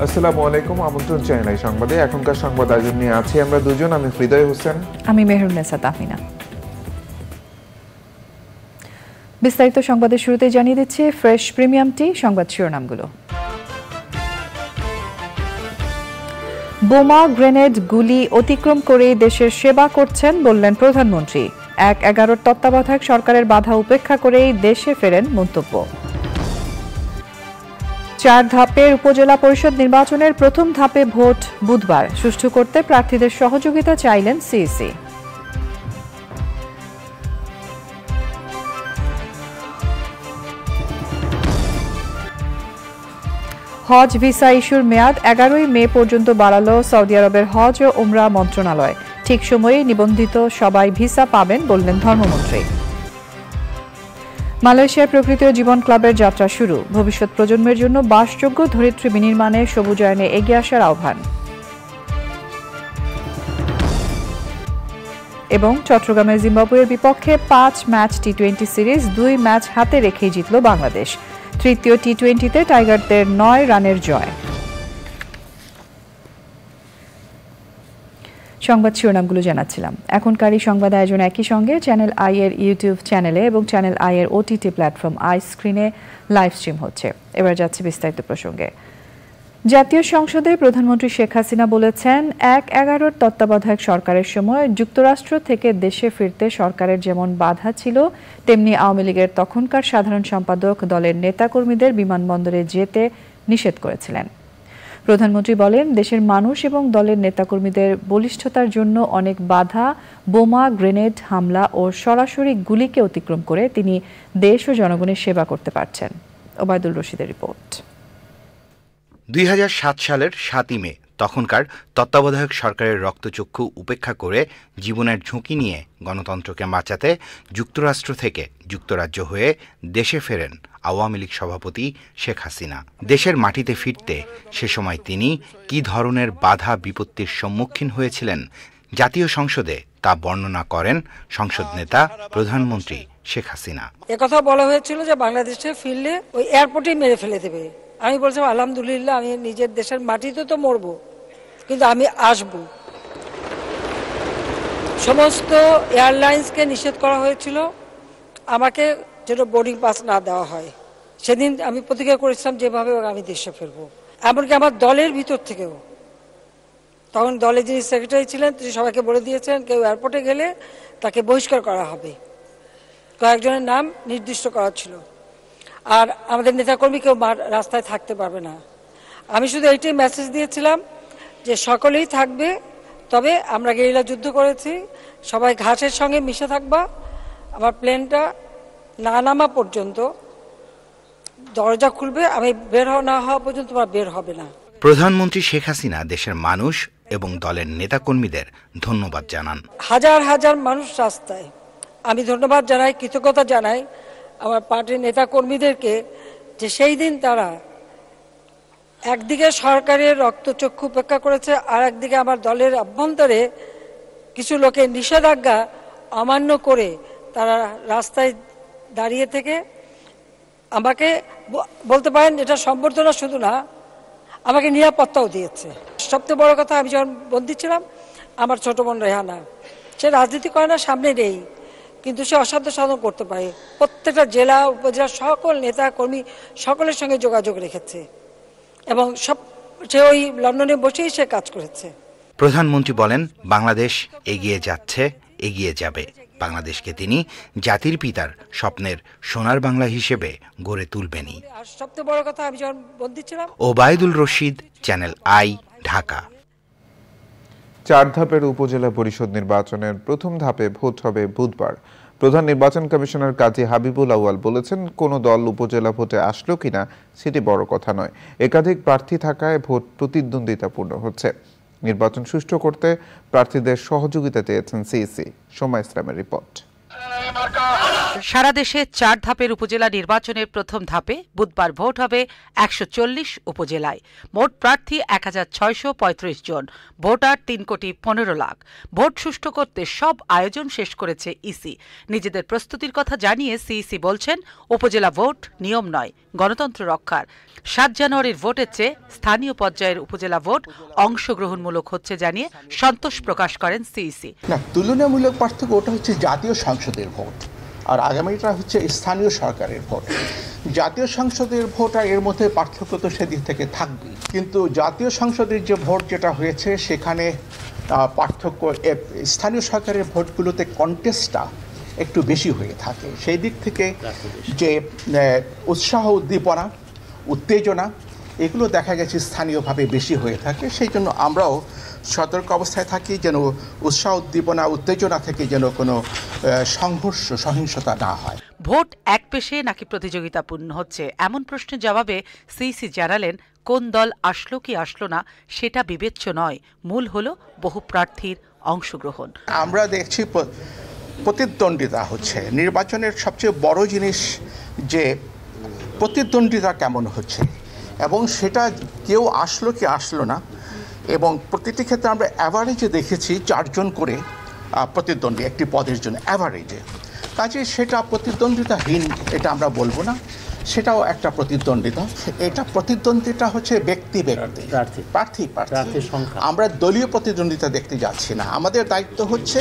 আসসালামু আলাইকুম, আমন্ত্রণ চ্যানেল সংবাদে। এখনকার সংবাদ আয়োজন নিয়ে আছি আমরা দুজন, আমি হৃদয় হোসেন, আমি মেহরুন্নেসা তাহমিনা। বিস্তারিত সংবাদের শুরুতে জানিয়ে দিচ্ছি ফ্রেশ প্রিমিয়াম টি সংবাদ শিরোনামগুলো। বোমা, গ্রেনেড, গুলি অতিক্রম করে দেশের সেবা করছেন বললেন প্রধানমন্ত্রী। ১/১১ তত্ত্বাবধায়ক সরকারের বাধা উপেক্ষা করেই দেশে ফেরেন মন্তব্য। ৪ ধাপের উপজেলা পরিষদ নির্বাচনের প্রথম ধাপে ভোট বুধবার, সুষ্ঠু করতে প্রার্থীদের সহযোগিতা চাইলেন সিইসি। হজ ভিসা ইস্যুর মেয়াদ ১১ মে পর্যন্ত বাড়ালো সৌদি আরবের হজ ও উমরা মন্ত্রণালয়। ঠিক সময়ে নিবন্ধিত সবাই ভিসা পাবেন বললেন ধর্মমন্ত্রী। মালয়েশিয়ার প্রকৃতি ও জীবন ক্লাবের যাত্রা শুরু, ভবিষ্যৎ প্রজন্মের জন্য বাসযোগ্য ধরিত্রী বিনির্মাণে সবুজায়নে এগিয়ে আসার আহ্বান। এবং চট্টগ্রামের জিম্বাবুয়ের বিপক্ষে ৫ ম্যাচ টি-20 সিরিজ ২ ম্যাচ হাতে রেখেই জিতল বাংলাদেশ। তৃতীয় টি-20তে টাইগারদের ৯ রানের জয়। সংবাদ শিরোনামগুলো জানাচ্ছিলাম। এখনকার এই সংবাদ আয়োজন একই সঙ্গে চ্যানেল আই এর ইউটিউব চ্যানেলে এবং চ্যানেল আই এর ওটিটি প্ল্যাটফর্ম আই স্ক্রিনে লাইভ স্ট্রিম হচ্ছে। এবার যাচ্ছে বিস্তারিত প্রসঙ্গে। জাতীয় সংসদে প্রধানমন্ত্রী শেখ হাসিনা বলেছেন, ১/১১ তত্ত্বাবধায়ক সরকারের সময় যুক্তরাষ্ট্র থেকে দেশে ফিরতে সরকারের যেমন বাধা ছিল, তেমনি আওয়ামী লীগের তখনকার সাধারণ সম্পাদক দলের নেতাকর্মীদের বিমানবন্দরে যেতে নিষেধ করেছিলেন। প্রধানমন্ত্রী বলেন, দেশের মানুষ এবং দলের নেতাকর্মীদের বলিষ্ঠতার জন্য অনেক বাধা, বোমা, গ্রেনেড হামলা ও সরাসরি গুলিকে অতিক্রম করে তিনি দেশ ও জনগণের সেবা করতে পারছেন। ওবায়দুল রশিদের রিপোর্ট। ২০০৭ সালের ৭ই মে তখনকার তত্ত্বাবধায়ক সরকারের রক্তচক্ষু উপেক্ষা করে জীবনের ঝুঁকি নিয়ে গণতন্ত্রকে বাঁচাতে যুক্তরাষ্ট্র থেকে যুক্তরাজ্য হয়ে দেশে ফেরেন আওয়ামী লীগ সভাপতি শেখ হাসিনা। দেশের মাটিতে ফিরতে সে সময় তিনি কী ধরনের বাধা বিপত্তির সম্মুখীন হয়েছিলেন জাতীয় সংসদে তা বর্ণনা করেন সংসদ নেতা প্রধানমন্ত্রী শেখ হাসিনা। একথা বলা হয়েছিল যে বাংলাদেশে ফিরলে ওই এয়ারপোর্টেই মেরে ফেলে দেবে। আমি বলছিলাম, আলহামদুলিল্লাহ, আমি নিজের দেশের মাটিতে তো মরবো, কিন্তু আমি আসব। সমস্ত এয়ারলাইন্সকে নিষেধ করা হয়েছিল আমাকে যেন বোর্ডিং পাস না দেওয়া হয়। সেদিন আমি প্রতিজ্ঞা করেছিলাম যেভাবে আমি দেশে ফিরবো। এমনকি আমার দলের ভিতর থেকেও, তখন দলের যিনি সেক্রেটারি ছিলেন তিনি সবাইকে বলে দিয়েছেন, কেউ এয়ারপোর্টে গেলে তাকে বহিষ্কার করা হবে। কয়েকজনের নাম নির্দিষ্ট করা ছিল। আর আমাদের নেতাকর্মী কেউ রাস্তায় থাকতে পারবে না। আমি শুধু এইটাই মেসেজ দিয়েছিলাম যে সকলেই থাকবে, তবে আমরা গেরিলা যুদ্ধ করেছি, সবাই ঘাসের সঙ্গে মিশে থাকবা। আমার প্লেনটা না নামা পর্যন্ত দরজা খুলবে, আমি বের না হওয়া পর্যন্ত তোমরা বের হবে না। প্রধানমন্ত্রী শেখ হাসিনা দেশের মানুষ এবং দলের নেতাকর্মীদের ধন্যবাদ জানান। হাজার হাজার মানুষ রাস্তায়, আমি ধন্যবাদ জানাই, কৃতজ্ঞতা জানাই আমার পার্টির নেতাকর্মীদেরকে, যে সেই দিন তারা একদিকে সরকারের রক্তচক্ষু উপেক্ষা করেছে, আর একদিকে আমার দলের অভ্যন্তরে কিছু লোকের নিষেধাজ্ঞা অমান্য করে তারা রাস্তায় দাঁড়িয়ে থেকে আমাকে বলতে পারেন এটা সম্বর্ধনা শুধু না, আমাকে নিরাপত্তাও দিয়েছে। সবচেয়ে বড় কথা, আমি যখন বন্দী ছিলাম, আমার ছোট বোন রেহানা, সে রাজনীতি করে না, সামনে নেই, কিন্তু সে অসাধ্য সাধন করতে পারে। প্রত্যেকটা জেলা উপজেলা সকল নেতা কর্মী সকলের সঙ্গে যোগাযোগ রেখেছে এবং সে ওই লন্ডনে বসেই সে কাজ করেছে। প্রধানমন্ত্রী বলেন, বাংলাদেশ এগিয়ে যাচ্ছে, এগিয়ে যাবে। বাংলাদেশকে তিনি জাতির পিতার স্বপ্নের সোনার বাংলা হিসেবে গড়ে তুলবেনই। আর সবচেয়ে বড় কথা, আমি যখন বন্দী ছিলাম। Obaidul Rashid, channel I, Dhaka. ৪ ধাপের উপজেলা পরিষদ নির্বাচনের প্রথম ধাপে ভোট হবে বুধবার। প্রধান নির্বাচন কমিশনার কাজী হাবিবুল আউয়াল বলেছেন, কোনো দল উপজেলা ভোটে আসলো কিনা সেটি বড় কথা নয়, একাধিক প্রার্থী থাকায় ভোট প্রতিদ্বন্দ্বিতাপূর্ণ হচ্ছে। নির্বাচন সুষ্ঠু করতে প্রার্থীদের সহযোগিতা চেয়েছেন সিইসি। সোমা ইসলামের রিপোর্ট। সারা দেশে ৪ ধাপের উপজেলা নির্বাচনের প্রথম ধাপে বুধবার ভোট হবে ১৪০ উপজেলায়। মোট প্রার্থী ১৬৩৫ জন, ভোটার ৩,১৫,০০,০০০। ভোট সুষ্ঠু করতে সব আয়োজন শেষ করেছে ইসি। নিজেদের প্রস্তুতির কথা জানিয়ে সিইসি বলছেন, উপজেলা ভোট নিয়ম নয়, গণতন্ত্র রক্ষার। ৭ জানুয়ারির ভোটের চেয়ে স্থানীয় পর্যায়ের উপজেলা ভোট অংশগ্রহণমূলক হচ্ছে জানিয়ে সন্তোষ প্রকাশ করেন সিইসি। না, তুলনামূলক পার্থক্য ওটা হচ্ছে জাতীয় সংসদের ভোট, আর আগামীটা হচ্ছে স্থানীয় সরকারের ভোট। জাতীয় সংসদের ভোট আর এর মধ্যে পার্থক্য তো সেদিক থেকে থাকবেই, কিন্তু জাতীয় সংসদের যে ভোট যেটা হয়েছে সেখানে পার্থক্য স্থানীয় সরকারের ভোটগুলোতে কন্টেস্টটা একটু বেশি হয়ে থাকে। সেই দিক থেকে যে উৎসাহ উদ্দীপনা উত্তেজনা এগুলো দেখা গেছে স্থানীয়ভাবে বেশি হয়ে থাকে। সেই জন্য আমরাও সতর্ক অবস্থায় থাকি যেন উৎসাহ উদ্দীপনা উত্তেজনা থেকে যেন কোনো সংঘর্ষ সহিংসতা না হয়। ভোট একপেশে নাকি প্রতিযোগিতাপূর্ণ হচ্ছে এমন প্রশ্নের জবাবে সিইসি জানালেন, কোন দল আসলো কি আসলো না সেটা বিবেচ্য নয়, মূল হলো বহু প্রার্থীর অংশগ্রহণ। আমরা দেখছি প্রতিদ্বন্দ্বিতা হচ্ছে নির্বাচনের সবচেয়ে বড় জিনিস, যে প্রতিদ্বন্দ্বিতা কেমন হচ্ছে এবং সেটা কেউ আসলো কি আসলো না। এবং প্রতিটি ক্ষেত্রে আমরা অ্যাভারেজে দেখেছি 4 জন করে প্রতিদ্বন্দ্বী একটি পদের জন্য অ্যাভারেজে। কাজে সেটা প্রতিদ্বন্দ্বিতাহীন এটা আমরা বলবো না, সেটাও একটা প্রতিদ্বন্দ্বিতা। এটা প্রতিদ্বন্দ্বিতা হচ্ছে ব্যক্তি প্রার্থী আমরা দলীয় প্রতিদ্বন্দ্বিতা দেখতে যাচ্ছি না। আমাদের দায়িত্ব হচ্ছে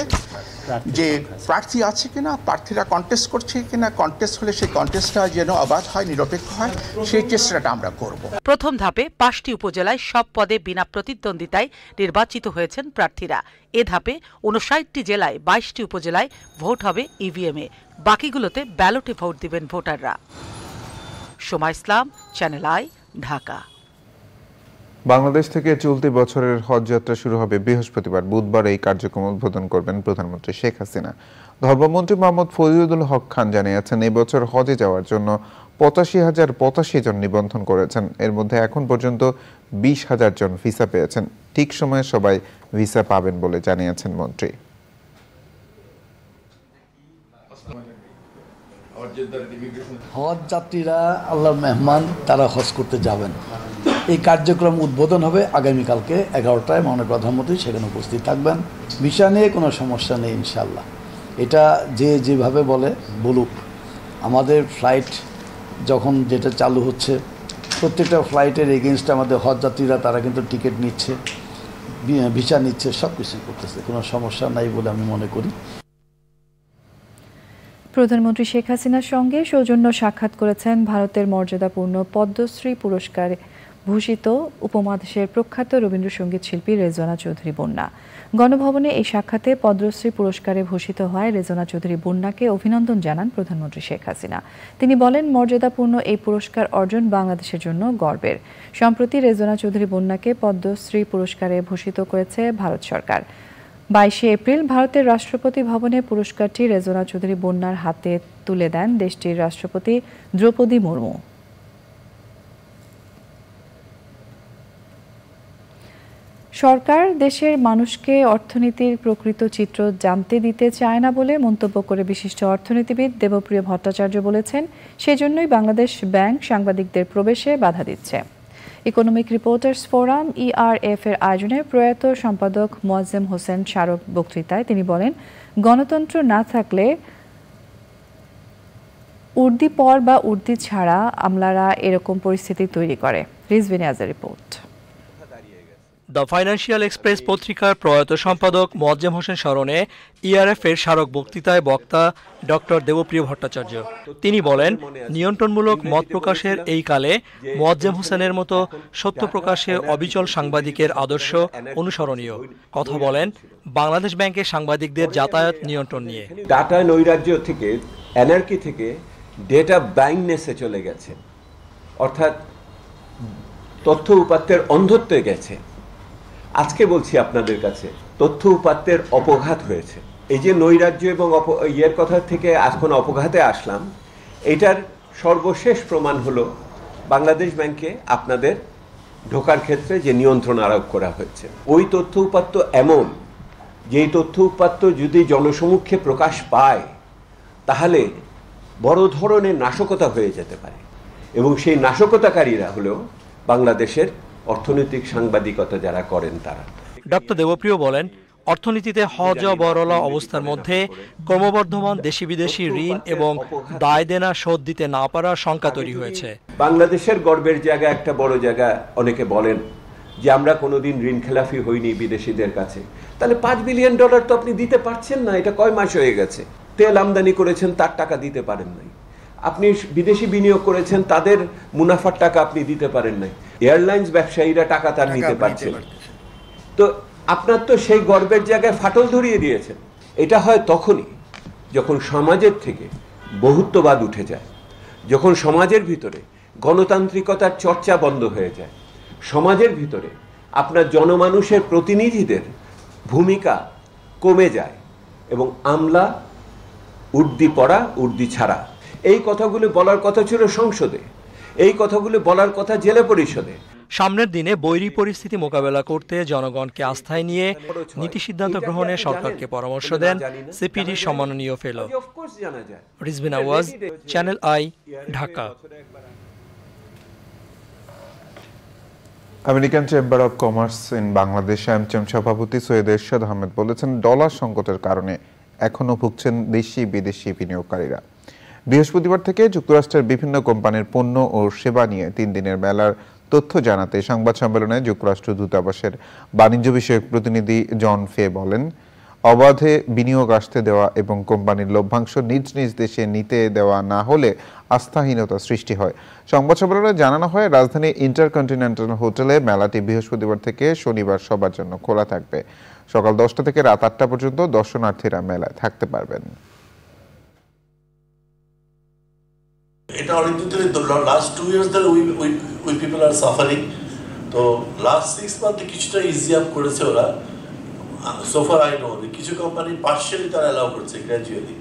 যে প্রার্থী আছে কিনা, প্রার্থীরা কন্টেস্ট করছে কিনা, কন্টেস্ট হলে সেই কন্টেস্টটা যেন অবাধ হয়, নিরপেক্ষ হয়, সেই চেষ্টাটা আমরা করব। প্রথম ধাপে 5টি উপজেলায় সব পদে বিনা প্রতিদ্বন্দ্বিতায় নির্বাচিত হয়েছেন প্রার্থীরা। এ ধাপে 59টি জেলায় 22টি উপজেলায় ভোট হবে ইভিএমে, বাকিগুলোতে ব্যালটে ভোট দিবেন ভোটাররা। সোমা ইসলাম, চ্যানেল আই, ঢাকা। বাংলাদেশ থেকে চলতি বছরের হজ যাত্রা শুরু হবে বৃহস্পতিবার। বুধবার এই কার্যক্রম উদ্বোধন করবেন প্রধানমন্ত্রী শেখ হাসিনা। ধর্মমন্ত্রী মোহাম্মদ ফজলুল হক খান জানিয়েছেন, এই বছর হজে যাওয়ার জন্য ৮৫,০৮৫ জন নিবন্ধন করেছেন। এর মধ্যে এখন পর্যন্ত ২০,০০০ জন ভিসা পেয়েছেন। ঠিক সময়ে সবাই ভিসা পাবেন বলে জানিয়েছেন মন্ত্রী। হজ যাত্রীরা আল্লাহর মেহমান, তারা হজ করতে যাবেন। এই কার্যক্রম উদ্বোধন হবে আগামীকালকে 11টায়। মাননীয় প্রধানমন্ত্রী সেখানে উপস্থিত থাকবেন। ভিসা নিয়ে কোনো সমস্যা নেই ইনশাল্লাহ। এটা যেভাবে বলুক, আমাদের ফ্লাইট যখন যেটা চালু হচ্ছে, প্রত্যেকটা ফ্লাইটের এগেনস্টে আমাদের হজ যাত্রীরা তারা কিন্তু টিকিট নিচ্ছে, ভিসা নিচ্ছে, সব কিছুই করতেছে, কোনো সমস্যা নাই বলে আমি মনে করি। প্রধানমন্ত্রী শেখ হাসিনার সঙ্গে সৌজন্য সাক্ষাৎ করেছেন ভারতের মর্যাদাপূর্ণ পদ্মশ্রী পুরস্কারে ভূষিত উপমহাদেশের প্রখ্যাত রবীন্দ্রসঙ্গীত শিল্পী রেজওয়ানা চৌধুরী বন্যা। গণভবনে এই সাক্ষাতে পদ্মশ্রী পুরস্কারে ভূষিত হয় রেজওয়ানা চৌধুরী বন্যাকে অভিনন্দন জানান প্রধানমন্ত্রী শেখ হাসিনা। তিনি বলেন, মর্যাদাপূর্ণ এই পুরস্কার অর্জন বাংলাদেশের জন্য গর্বের। সম্প্রতি রেজওয়ানা চৌধুরী বন্যাকে পদ্মশ্রী পুরস্কারে ভূষিত করেছে ভারত সরকার। 22শে এপ্রিল ভারতের রাষ্ট্রপতি ভবনে পুরস্কারটি রেজওয়ানা চৌধুরী বন্যার হাতে তুলে দেন দেশটির রাষ্ট্রপতি দ্রৌপদী মুর্মু। সরকার দেশের মানুষকে অর্থনীতির প্রকৃত চিত্র জানতে দিতে চায় না বলে মন্তব্য করে বিশিষ্ট অর্থনীতিবিদ দেবপ্রিয় ভট্টাচার্য বলেছেন, সেজন্যই বাংলাদেশ ব্যাংক সাংবাদিকদের প্রবেশে বাধা দিচ্ছে। ইকোনমিক রিপোর্টার্স ফোরাম ERF এর আয়োজনে প্রয়াত সম্পাদক মোয়াজ্জেম হোসেন স্মারক বক্তৃতায় তিনি বলেন, গণতন্ত্র না থাকলে উর্দি পর বা উর্দি ছাড়া আমলারা এরকম পরিস্থিতি তৈরি করে। রিজভি নিয়াজের রিপোর্ট। দ্য ফাইন্যান্সিয়াল এক্সপ্রেস পত্রিকার প্রয়াত সম্পাদক মোয়াজ্জেম হোসেন স্মরণে ERF এর স্মারক বক্তৃতায় বক্তা ডক্টর দেবপ্রিয় ভট্টাচার্য। তিনি বলেন, নিয়ন্ত্রণমূলক মত প্রকাশের এই কালে মোয়াজ্জেম হোসেনের মতো সত্য প্রকাশে অবিচল সাংবাদিকের আদর্শ অনুসরণীয়। কথা বলেন বাংলাদেশ ব্যাংকের সাংবাদিকদের যাতায়াত নিয়ন্ত্রণ নিয়ে। ডাটা নৈরাজ্য থেকে, অ্যানার্কি থেকে ডেটা ব্লাইন্ডনেসে চলে গেছে, অর্থাৎ তথ্য উপাত্তের অন্ধত্বে গেছে। আজকে বলছি আপনাদের কাছে, তথ্য উপাত্তের অপঘাত হয়েছে। এই যে নৈরাজ্য এবং ইয়ের কথা থেকে এখন অপঘাতে আসলাম, এটার সর্বশেষ প্রমাণ হলো বাংলাদেশ ব্যাংকে আপনাদের ঢোকার ক্ষেত্রে যে নিয়ন্ত্রণ আরোপ করা হয়েছে। ওই তথ্য উপাত্ত এমন, যেই তথ্য উপাত্ত যদি জনসমক্ষে প্রকাশ পায় তাহলে বড় ধরনের নাশকতা হয়ে যেতে পারে, এবং সেই নাশকতাকারীরা হলো বাংলাদেশের অর্থনৈতিক সাংবাদিকতা যারা করেন তারা। ডক্টর দেবপ্রিয় বলেন, অর্থনীতিতে হজবরল অবস্থার মধ্যে ক্রমবর্ধমান দেশি বিদেশি ঋণ এবং দায় দেনা শোধ দিতে না পারার শঙ্কা তৈরি হয়েছে। বাংলাদেশের গর্বের জায়গা, একটা বড় জায়গা, অনেকে বলেন যে আমরা কোনোদিন ঋণ খেলাফি হইনি বিদেশিদের কাছে। তাহলে $5 বিলিয়ন তো আপনি দিতে পারছেন না, এটা কয় মাস হয়ে গেছে। তেল আমদানি করেছেন, তার টাকা দিতে পারেন নাই। আপনি বিদেশি বিনিয়োগ করেছেন, তাদের মুনাফার টাকা আপনি দিতে পারেন নাই। এয়ারলাইন্স ব্যবসায়ীরা টাকা তার নিতে পারছেন। তো আপনার তো সেই গর্বের জায়গায় ফাটল ধরিয়ে দিয়েছেন। এটা হয় তখনই যখন সমাজের থেকে বহুত্ববাদ উঠে যায়, যখন সমাজের ভিতরে গণতান্ত্রিকতার চর্চা বন্ধ হয়ে যায়, সমাজের ভিতরে আপনার জনমানুষের প্রতিনিধিদের ভূমিকা কমে যায়, এবং আমলা উর্দি পড়া উর্দি ছাড়া। এই কথাগুলো বলার কথা ছিল সংসদে, এই কথাগুলো বলার কথা জেলা পরিষদে। সামনের দিনে বৈরী পরিস্থিতি মোকাবেলা করতে জনগণকে আস্থায় নিয়ে নীতি সিদ্ধান্ত গ্রহণে সরকারকে পরামর্শ দেন সিপিডি সম্মাননীয় ফেলো রিজভিন আওয়াজ, channel I, Dhaka. American chamber of commerce in Bangladesh AmCham সভাপতি সৈয়দ এরশাদ আহমেদ বলেছেন, ডলার সংকটের কারণে এখনও ভুগছেন দেশি বিদেশি বিনিয়োগকারীরা। বৃহস্পতিবার থেকে যুক্তরাষ্ট্রের বিভিন্ন কোম্পানির পণ্য ও সেবা নিয়ে 3 দিনের মেলার তথ্য জানাতে সংবাদ সম্মেলনে যুক্তরাষ্ট্র দূতাবাসের বাণিজ্য বিষয়ক প্রতিনিধি জন ফে বলেন, অবাধে বিনিয়োগ আসতে দেওয়া এবং কোম্পানির লভ্যাংশ নিজ নিজ দেশে নিতে দেওয়া না হলে আস্থাহীনতা সৃষ্টি হয়। সংবাদ সম্মেলনে জানানো হয়, রাজধানী ইন্টারকন্টিনেন্টাল হোটেলে মেলাটি বৃহস্পতিবার থেকে শনিবার সবার জন্য খোলা থাকবে। সকাল 10টা থেকে রাত 8টা পর্যন্ত দর্শনার্থীরা মেলায় থাকতে পারবেন। এটা অনেকদিন ধরে, লাস্ট 2 ইয়ার্স ধরে উই পিপল আর সাফারিং। তো লাস্ট 6 মান্থে কিছুটা ইজি আপ করেছে ওরা। সো ফার আই নো কিছু কোম্পানি পার্শিয়ালি তারা অ্যালাউ করছে গ্র্যাজুয়ালি।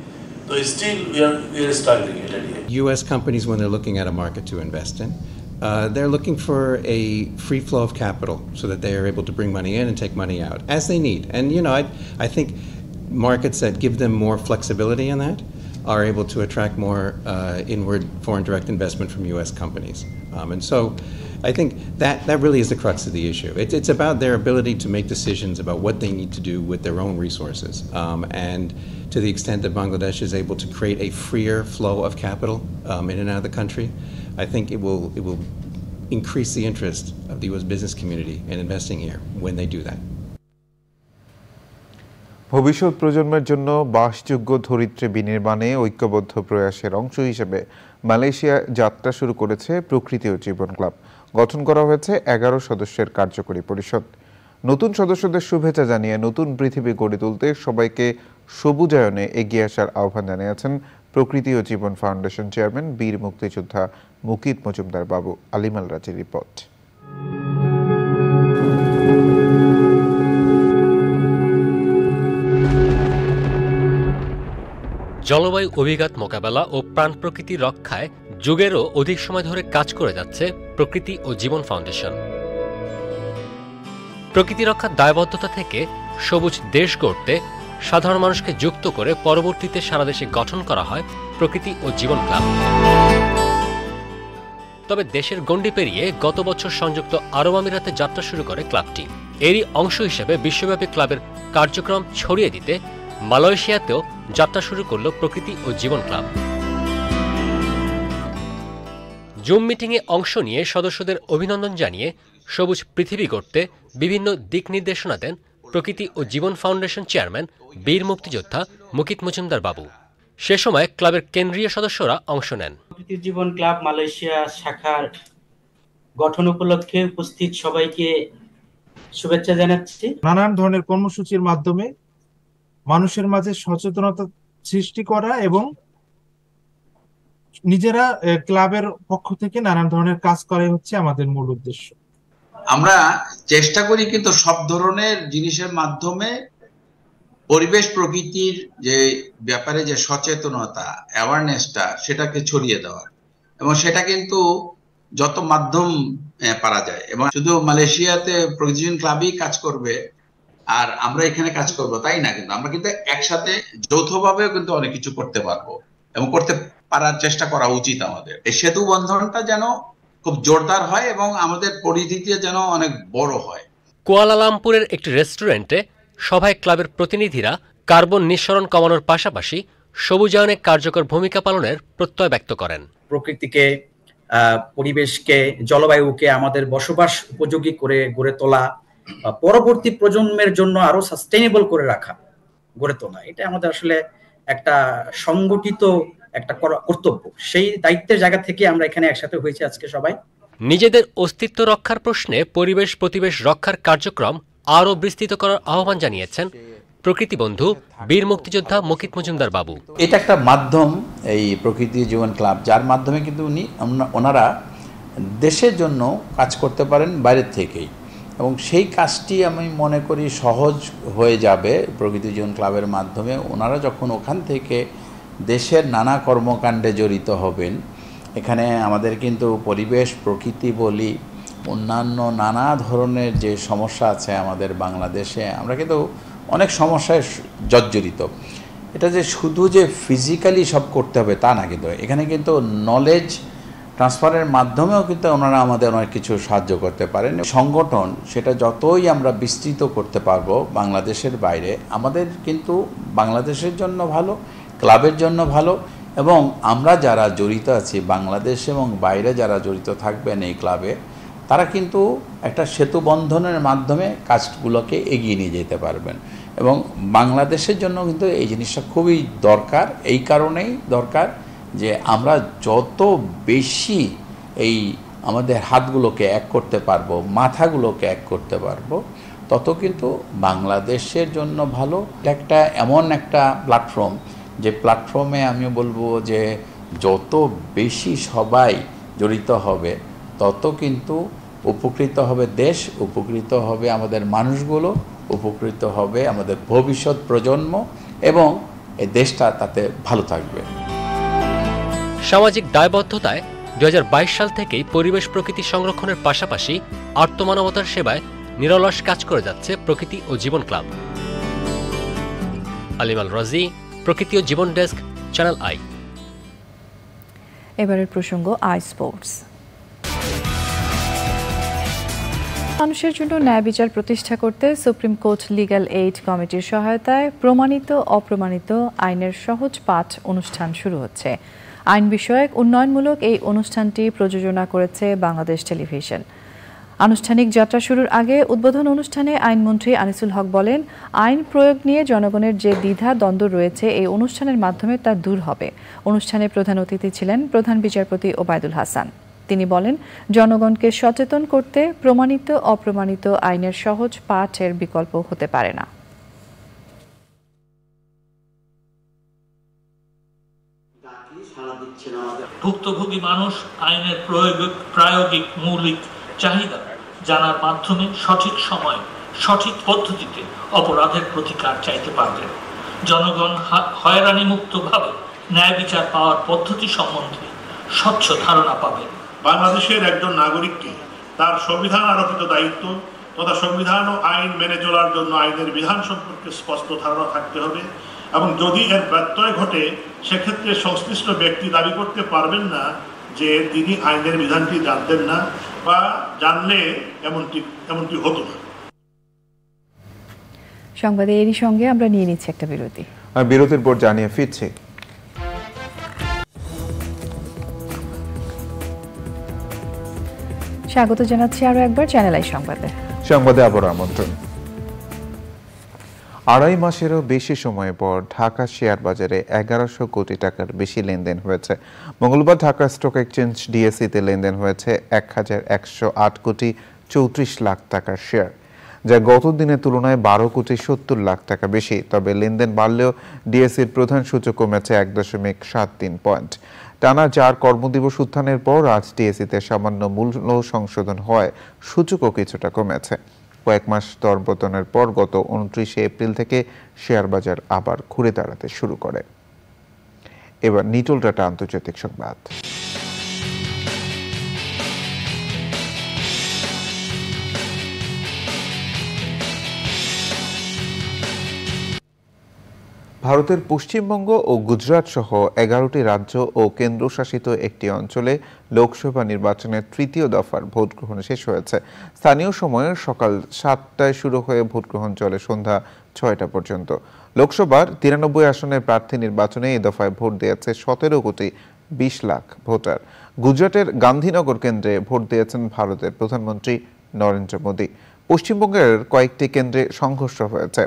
তো স্টিল উই আর স্ট্রাগলিং এটা নিয়ে। US companies, when they're looking at a market to invest in, they're looking for a free flow of capital so that they are able to bring money in and take money out as they need. And I think markets that give them more flexibility in that are able to attract more inward foreign direct investment from US companies. And so I think that really is the crux of the issue. It's about their ability to make decisions about what they need to do with their own resources. And to the extent that Bangladesh is able to create a freer flow of capital in and out of the country, I think it will increase the interest of the US business community in investing here when they do that. ভবিষ্যৎ প্রজন্মের জন্য বাসযোগ্য ধরিত্রী বিনির্মাণে ঐক্যবদ্ধ প্রয়াসের অংশ হিসেবে Malaysia যাত্রা শুরু করেছে প্রকৃতি ও জীবন ক্লাব। গঠন করা হয়েছে 11 সদস্যের কার্যকরী পরিষদ। নতুন সদস্যদের শুভেচ্ছা জানিয়ে নতুন পৃথিবী গড়ে তুলতে সবাইকে সবুজায়নে এগিয়ে আসার আহ্বান জানিয়েছেন প্রকৃতি ও জীবন ফাউন্ডেশন চেয়ারম্যান বীর মুক্তিযোদ্ধা মুকিত মজুমদার বাবু। আলিমাল রাজির রিপোর্ট। জলবায়ু অভিঘাত মোকাবেলা ও প্রাণ প্রকৃতি রক্ষায় যুগেরও অধিক সময় ধরে কাজ করে যাচ্ছে প্রকৃতি ও জীবন ফাউন্ডেশন। প্রকৃতি রক্ষার দায়বদ্ধতা থেকে সবুজ দেশ গড়তে সাধারণ মানুষকে যুক্ত করে পরবর্তীতে সারা দেশে গঠন করা হয় প্রকৃতি ও জীবন ক্লাব। তবে দেশের গণ্ডি পেরিয়ে গত বছর সংযুক্ত আরব আমিরাতে যাত্রা শুরু করে ক্লাবটি। এরই অংশ হিসেবে বিশ্বব্যাপী ক্লাবের কার্যক্রম ছড়িয়ে দিতে মালয়েশিয়াতেও যাত্রা শুরু করল প্রকৃতি ও জীবন ক্লাব। জুম মিটিংয়ে অংশ নিয়ে সদস্যদের অভিনন্দন জানিয়ে সবুজ পৃথিবী গড়তে বিভিন্ন দিক নির্দেশনা দেন প্রকৃতি ও জীবন ফাউন্ডেশন চেয়ারম্যান বীর মুক্তিযোদ্ধা মুকিত মজুমদার বাবু। সে সময় ক্লাবের কেন্দ্রীয় সদস্যরা অংশ নেন। প্রকৃতি জীবন ক্লাব মালয়েশিয়া শাখার গঠন উপলক্ষে উপস্থিত সবাইকে শুভেচ্ছা জানাচ্ছি। নানান ধরনের কর্মসূচির মাধ্যমে মানুষের মাঝে সচেতনতা সৃষ্টি করা এবং নিজেরা ক্লাবের পক্ষ থেকে নানান ধরনের কাজ করাই হচ্ছে আমাদের মূল উদ্দেশ্য। আমরা চেষ্টা করি কিন্তু সব ধরনের জিনিসের মাধ্যমে পরিবেশ প্রকৃতির যে ব্যাপারে যে সচেতনতা, অ্যাওয়ারনেসটা, সেটাকে ছড়িয়ে দেওয়া, এবং সেটা কিন্তু যত মাধ্যম পারা যায়। এবং শুধু মালয়েশিয়াতে প্রকৃতি ক্লাবই কাজ করবে আর আমরা এখানে কাজ করব তাই না, কিন্তু আমরা কিন্তু একসাথে যৌথভাবেও কিন্তু অনেক কিছু করতে পারবো। এবং করতে পারার চেষ্টা করা উচিত আমাদের। এই সেতু বন্ধনটা যেন খুব জোরদার হয় এবং আমাদের পরিধিতে যেন অনেক বড় হয়। কুয়ালালামপুরের একটি রেস্টুরেন্টে সভায় ক্লাবের প্রতিনিধিরা কার্বন নিঃসরণ কমানোর পাশাপাশি সবুজায়নে কার্যকর ভূমিকা পালনের প্রত্যয় ব্যক্ত করেন। প্রকৃতিকে, পরিবেশকে, জলবায়ুকে আমাদের বসবাস উপযোগী করে গড়ে তোলা, পরবর্তী প্রজন্মের জন্য আরো সাস্টেইনেবল করে রাখা, গড়ে তোলা, এটা আমাদের আসলে একটা সংগঠিত একটা কর্তব্য। সেই দায়িত্বের জায়গা থেকে আমরা এখানে একসাথে হয়েছি আজকে সবাই। নিজেদের অস্তিত্ব রক্ষার প্রশ্নে পরিবেশ প্রতিবেশ রক্ষার কার্যক্রম আরও বিস্তৃত করার আহ্বান জানিয়েছেন প্রকৃতি বন্ধু বীর মুক্তিযোদ্ধা মুকিত মজুমদার বাবু। এটা একটা মাধ্যম, এই প্রকৃতি জীবন ক্লাব, যার মাধ্যমে কিন্তু ওনারা দেশের জন্য কাজ করতে পারেন বাইরের থেকেই, এবং সেই কাজটি আমি মনে করি সহজ হয়ে যাবে প্রকৃতি জীবন ক্লাবের মাধ্যমে। ওনারা যখন ওখান থেকে দেশের নানা কর্মকাণ্ডে জড়িত হবেন, এখানে আমাদের কিন্তু পরিবেশ প্রকৃতি বলি, অন্যান্য নানা ধরনের যে সমস্যা আছে আমাদের বাংলাদেশে, আমরা কিন্তু অনেক সমস্যায় জর্জরিত। এটা যে শুধু যে ফিজিক্যালি সব করতে হবে তা না, কিন্তু এখানে কিন্তু নলেজ ট্রান্সফারের মাধ্যমেও কিন্তু ওনারা আমাদের অনেক কিছু সাহায্য করতে পারেন। সংগঠন সেটা যতই আমরা বিস্তৃত করতে পারবো বাংলাদেশের বাইরে, আমাদের কিন্তু বাংলাদেশের জন্য ভালো, ক্লাবের জন্য ভালো, এবং আমরা যারা জড়িত আছি বাংলাদেশ এবং বাইরে যারা জড়িত থাকবেন এই ক্লাবে, তারা কিন্তু একটা সেতু বন্ধনের মাধ্যমে কাজগুলোকে এগিয়ে নিয়ে যেতে পারবেন। এবং বাংলাদেশের জন্য কিন্তু এই জিনিসটা খুবই দরকার। এই কারণেই দরকার যে আমরা যত বেশি এই আমাদের হাতগুলোকে এক করতে পারবো, মাথাগুলোকে এক করতে পারবো, তত কিন্তু বাংলাদেশের জন্য ভালো। একটা এমন একটা প্ল্যাটফর্ম, যে প্ল্যাটফর্মে আমি বলবো যে যত বেশি সবাই জড়িত হবে তত কিন্তু উপকৃত হবে দেশ, উপকৃত হবে আমাদের মানুষগুলো, উপকৃত হবে আমাদের ভবিষ্যৎ প্রজন্ম, এবং এই দেশটা তাতে ভালো থাকবে। সামাজিক দায়বদ্ধতায় 2022 সাল থেকেই পরিবেশ প্রকৃতি সংরক্ষণের পাশাপাশি আর্তমানবতার সেবায় নিরলস কাজ করে যাচ্ছে প্রকৃতি ও জীবন ক্লাব। আলিমাল রাজি, প্রকৃতি ও জীবন ডেস্ক, চ্যানেল আই। এবারের প্রসঙ্গ আই স্পোর্টস। মানুষের জন্য ন্যায় বিচার প্রতিষ্ঠা করতে সুপ্রিম কোর্ট লিগ্যাল এইড কমিটির সহায়তায় প্রমাণিত অপ্রমাণিত আইনের সহজ পাঠ অনুষ্ঠান শুরু হচ্ছে। আইন বিষয়ক উন্নয়নমূলক এই অনুষ্ঠানটি প্রযোজনা করেছে বাংলাদেশ টেলিভিশন। আনুষ্ঠানিক যাত্রা শুরুর আগে উদ্বোধন অনুষ্ঠানে আইনমন্ত্রী আনিসুল হক বলেন, আইন প্রয়োগ নিয়ে জনগণের যে দ্বিধা দ্বন্দ্ব রয়েছে এই অনুষ্ঠানের মাধ্যমে তা দূর হবে। অনুষ্ঠানে প্রধান অতিথি ছিলেন প্রধান বিচারপতি ওবায়দুল হাসান। তিনি বলেন, জনগণকে সচেতন করতে প্রমাণিত অপ্রমাণিত আইনের সহজ পাঠের বিকল্প হতে পারে না। ভুক্তভোগী মানুষ আইনের প্রায়োগিক মৌলিক চাহিদা জানার মাধ্যমে সঠিক সময় সঠিক পদ্ধতিতে অপরাধের প্রতিকার চাইতে পারবেন। জনগণ হয়রানিমুক্তভাবে ন্যায় বিচার পাওয়ার পদ্ধতি সম্বন্ধে স্বচ্ছ ধারণা পাবেন। বাংলাদেশের একজন নাগরিককে তার সংবিধান আরোপিত দায়িত্ব তথা সংবিধান ও আইন মেনে চলার জন্য আইনের বিধান সম্পর্কে স্পষ্ট ধারণা থাকতে হবে, এবং যদি এর ব্যত্যয় ঘটে সেক্ষেত্রে সংশ্লিষ্ট ব্যক্তি দাবি করতে পারবেন না যে তিনি আইনের বিধানটি জানতেন না বা জানলে এমনটি হতো না। সংবাদে এরই সঙ্গে আমরা নিয়ে নিচ্ছি একটা বিরতি। বিরতির পর জানিয়ে ফিরছি। স্বাগত জানাচ্ছি আরো একবার চ্যানেল আই সংবাদে আবার আমন্ত্রণ। 2.5 মাসেরও বেশি সময় পর ঢাকা শেয়ার বাজারে 1100 কোটি টাকার বেশি লেনদেন হয়েছে। মঙ্গলবার ঢাকা স্টক এক্সচেঞ্জ ডিএসইতে লেনদেন হয়েছে 1108 কোটি 34 লাখ টাকার শেয়ার, যা গত দিনের তুলনায় 12 কোটি 70 লাখ টাকা বেশি। তবে লেনদেন বাড়লেও ডিএসইর প্রধান সূচক কমেছে 1.73 পয়েন্ট। টানা 4 কর্মদিবস উত্থানের পর আজ ডিএসইতে সামান্য মূল্য সংশোধন হয় সূচকও কিছুটা কমেছে। কয়েক মাস দরপতনের পর গত 29 এপ্রিল থেকে শেয়ার বাজার আবার ঘুরে দাঁড়াতে শুরু করে। এবার নিটল ডাটা আন্তর্জাতিক সংবাদ। ভারতের পশ্চিমবঙ্গ ও গুজরাট সহ 11টি রাজ্য ও কেন্দ্রশাসিত একটি অঞ্চলে লোকসভা নির্বাচনের তৃতীয় দফার ভোট গ্রহণ শেষ হয়েছে। স্থানীয় সময়ে সকাল 7টায় শুরু হয়ে ভোট গ্রহণ চলে সন্ধ্যা 6টা পর্যন্ত। লোকসভার 93 আসনের প্রার্থী নির্বাচনে এই দফায় ভোট দিয়েছে 17 কোটি 20 লাখ ভোটার। গুজরাটের গান্ধীনগর কেন্দ্রে ভোট দিয়েছেন ভারতের প্রধানমন্ত্রী নরেন্দ্র মোদী। পশ্চিমবঙ্গের কয়েকটি কেন্দ্রে সংঘর্ষ হয়েছে।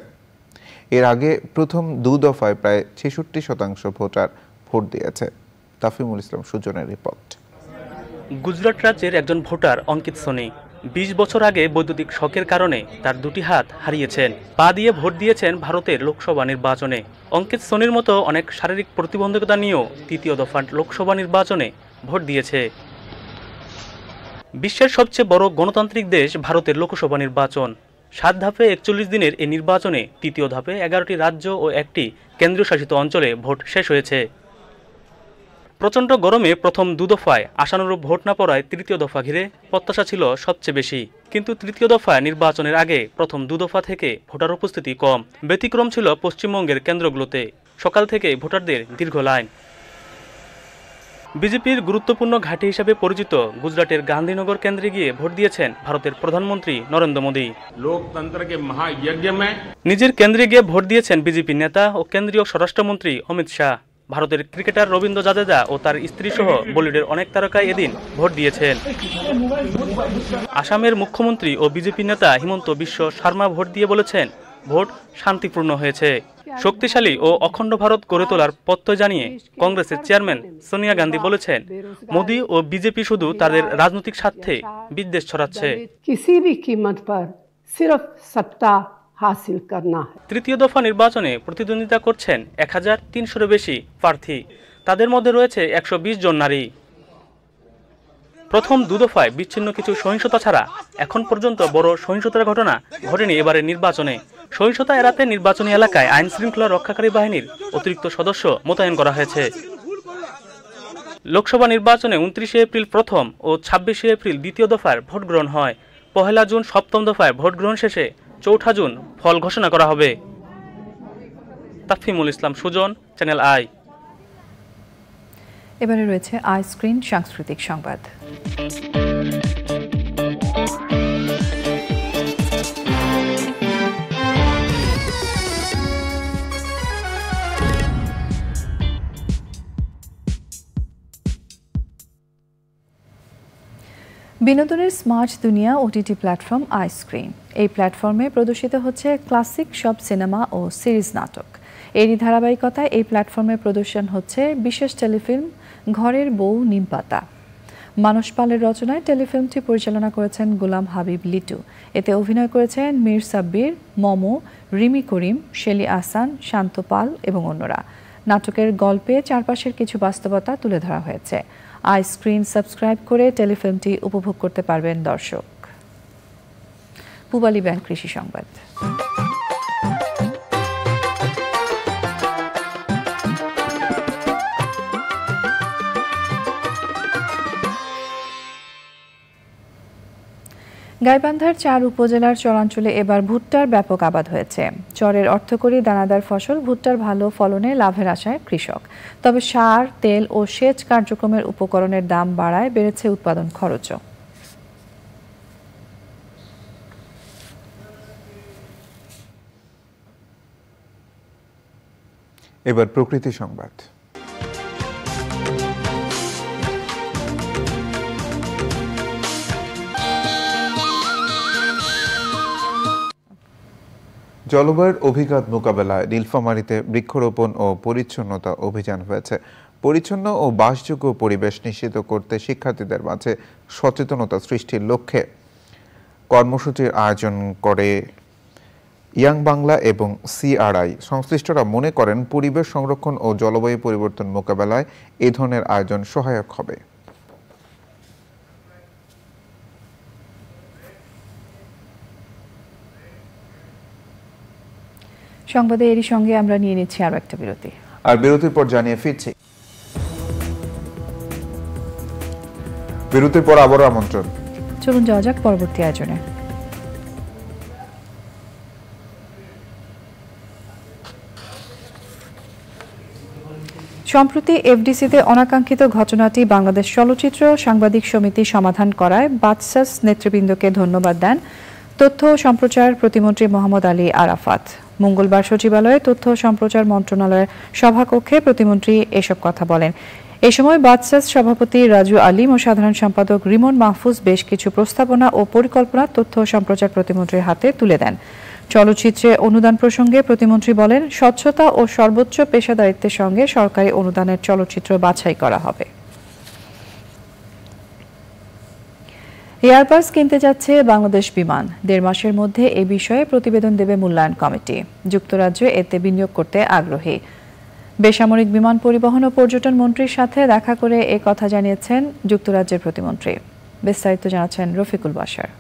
এর আগে প্রথম 2 দফায় প্রায় 66% ভোটার ভোট দিয়েছে। তাফিমুল ইসলাম সুজনের রিপোর্ট। গুজরাট রাজ্যের একজন ভোটার অঙ্কিত সোনি 20 বছর আগে বৈদ্যুতিক শকের কারণে তার দুটি হাত হারিয়েছেন। পা দিয়ে ভোট দিয়েছেন ভারতের লোকসভা নির্বাচনে। অঙ্কিত সোনির মতো অনেক শারীরিক প্রতিবন্ধকতা নিয়েও তৃতীয় দফার লোকসভা নির্বাচনে ভোট দিয়েছে। বিশ্বের সবচেয়ে বড় গণতান্ত্রিক দেশ ভারতের লোকসভা নির্বাচন। 7 ধাপে 41 দিনের এই নির্বাচনে তৃতীয় ধাপে 11টি রাজ্য ও একটি কেন্দ্রশাসিত অঞ্চলে ভোট শেষ হয়েছে। প্রচণ্ড গরমে প্রথম 2 দফায় আশানুরূপ ভোট না পড়ায় তৃতীয় দফা ঘিরে প্রত্যাশা ছিল সবচেয়ে বেশি। কিন্তু তৃতীয় দফায় নির্বাচনের আগে প্রথম 2 দফা থেকে ভোটার উপস্থিতি কম। ব্যতিক্রম ছিল পশ্চিমবঙ্গের কেন্দ্রগুলোতে। সকাল থেকে ভোটারদের দীর্ঘ লাইন। বিজেপির গুরুত্বপূর্ণ ঘাঁটি হিসেবে পরিচিত গুজরাটের গান্ধীনগর কেন্দ্রে গিয়ে ভোট দিয়েছেন ভারতের প্রধানমন্ত্রী নরেন্দ্র মোদী। লোকতন্ত্রকে মহাযজ্ঞ মে নিজের কেন্দ্রে গিয়ে ভোট দিয়েছেন বিজেপি নেতা ও কেন্দ্রীয় স্বরাষ্ট্রমন্ত্রী অমিত শাহ। ভারতের ক্রিকেটার রবীন্দ্র জাদেজা ও তার স্ত্রী সহ বলিউডের অনেক তারকাই এদিন ভোট দিয়েছেন। আসামের মুখ্যমন্ত্রী ও বিজেপি নেতা হিমন্ত বিশ্ব শর্মা ভোট দিয়ে বলেছেন, ভোট শান্তিপূর্ণ হয়েছে। শক্তিশালী ও অখণ্ড ভারত গড়ে তোলার প্রত্যয় জানিয়ে কংগ্রেসের চেয়ারম্যান সোনিয়া গান্ধী বলেছেন, মোদী ও বিজেপি শুধু তাদের রাজনৈতিক স্বার্থে বিদ্বেষ ছড়াচ্ছে। তৃতীয় দফা নির্বাচনে প্রতিদ্বন্দ্বিতা করছেন 1300-এর বেশি প্রার্থী। তাদের মধ্যে রয়েছে 120 জন নারী। প্রথম 2 দফায় বিচ্ছিন্ন কিছু সহিংসতা ছাড়া এখন পর্যন্ত বড় সহিংসতার ঘটনা ঘটেনি এবারের নির্বাচনে। সহিংসতা এড়াতে নির্বাচনী এলাকায় আইন শৃঙ্খলা রক্ষাকারী বাহিনীর অতিরিক্ত সদস্য মোতায়েন করা হয়েছে। লোকসভা নির্বাচনে 29 এপ্রিল প্রথম ও 26 এপ্রিল দ্বিতীয় দফার ভোট গ্রহণ হয়। 1 জুন সপ্তম দফায় ভোট গ্রহণ শেষে 4 জুন ফল ঘোষণা করা হবে। তাফিমুল ইসলাম সুজন, চ্যানেল আই। এবারে রয়েছে আই স্ক্রিন সাংস্কৃতিক সংবাদ। বিনোদনের স্মার্ট দুনিয়া ওটিটি প্ল্যাটফর্ম আই স্ক্রিন। এই প্ল্যাটফর্মে প্রদর্শিত হচ্ছে ক্লাসিক সব সিনেমা ও সিরিজ নাটক। এরই ধারাবাহিকতায় এই প্ল্যাটফর্মে প্রদর্শন হচ্ছে বিশেষ টেলিফিল্ম ঘরের বউ নিমপাতা। মানস পালের রচনায় টেলিফিল্মটি পরিচালনা করেছেন গোলাম হাবিব লিটু। এতে অভিনয় করেছেন মীর সাব্বির, মমো, রিমি করিম, শেলি আহসান, শান্ত পাল এবং অন্যরা। নাটকের গল্পে চারপাশের কিছু বাস্তবতা তুলে ধরা হয়েছে। আই স্ক্রিন সাবস্ক্রাইব করে টেলিফিল্মটি উপভোগ করতে পারবেন দর্শক। পূবালী ব্যাংক কৃষি সংবাদ। গাইবান্ধার 4 উপজেলার চরাঞ্চলে এবার ভুট্টার ব্যাপক আবাদ হয়েছে। চরের অর্থকরী দানাদার ফসল ভুট্টার ভালো ফলনে লাভের আশায় কৃষক। তবে সার, তেল ও সেচ কার্যক্রমের উপকরণের দাম বাড়ায় বেড়েছে উৎপাদন খরচও। এবার প্রকৃতি সংবাদ। জলবায়ুর অভিঘাত মোকাবেলায় নীলফামারীতে বৃক্ষরোপণ ও পরিচ্ছন্নতা অভিযান হয়েছে। পরিচ্ছন্ন ও বাসযোগ্য পরিবেশ নিশ্চিত করতে শিক্ষার্থীদের মাঝে সচেতনতা সৃষ্টির লক্ষ্যে কর্মসূচির আয়োজন করে ইয়াং বাংলা এবং CRI। সংশ্লিষ্টরা মনে করেন পরিবেশ সংরক্ষণ ও জলবায়ু পরিবর্তন মোকাবেলায় এ ধরনের আয়োজন সহায়ক হবে। সংবাদে এরই সঙ্গে আমরা নিয়ে নিচ্ছি আরো একটা বিরতি। আর বিরতির পর জানিয়ে ফিরছি। বিরতির পর আবারও আমন্ত্রণ। চলুন যাওয়া যাক পরবর্তী আয়োজনে। সম্প্রতি এফডিসিতে অনাকাঙ্ক্ষিত ঘটনাটি বাংলাদেশ চলচ্চিত্র সাংবাদিক সমিতি সমাধান করায় বাচসাস নেতৃবৃন্দকে ধন্যবাদ দেন তথ্য ও সম্প্রচার প্রতিমন্ত্রী মোহাম্মদ আলী আরাফাত। মঙ্গলবার সচিবালয়ে তথ্য ও সম্প্রচার মন্ত্রণালয়ের সভাকক্ষে প্রতিমন্ত্রী এসব কথা বলেন। এ সময় বাচসাস সভাপতি রাজু আলিম ও সাধারণ সম্পাদক রিমন মাহফুজ বেশ কিছু প্রস্তাবনা ও পরিকল্পনা তথ্য ও সম্প্রচার প্রতিমন্ত্রীর হাতে তুলে দেন। চলচ্চিত্রে অনুদান প্রসঙ্গে প্রতিমন্ত্রী বলেন, স্বচ্ছতা ও সর্বোচ্চ পেশাদারিত্বের সঙ্গে সরকারি অনুদানের চলচ্চিত্র বাছাই করা হবে। এয়ারবাস কিনতে যাচ্ছে বাংলাদেশ বিমান। 1.5 মাসের মধ্যে এই বিষয়ে প্রতিবেদন দেবে মূল্যায়ন কমিটি। যুক্তরাজ্য এতে বিনিয়োগ করতে আগ্রহী। বেসামরিক বিমান পরিবহন ও পর্যটন মন্ত্রীর সাথে দেখা করে এ কথা জানিয়েছেন যুক্তরাজ্যের প্রতিমন্ত্রী। বিস্তারিত জানাচ্ছেন রফিকুল বাশার।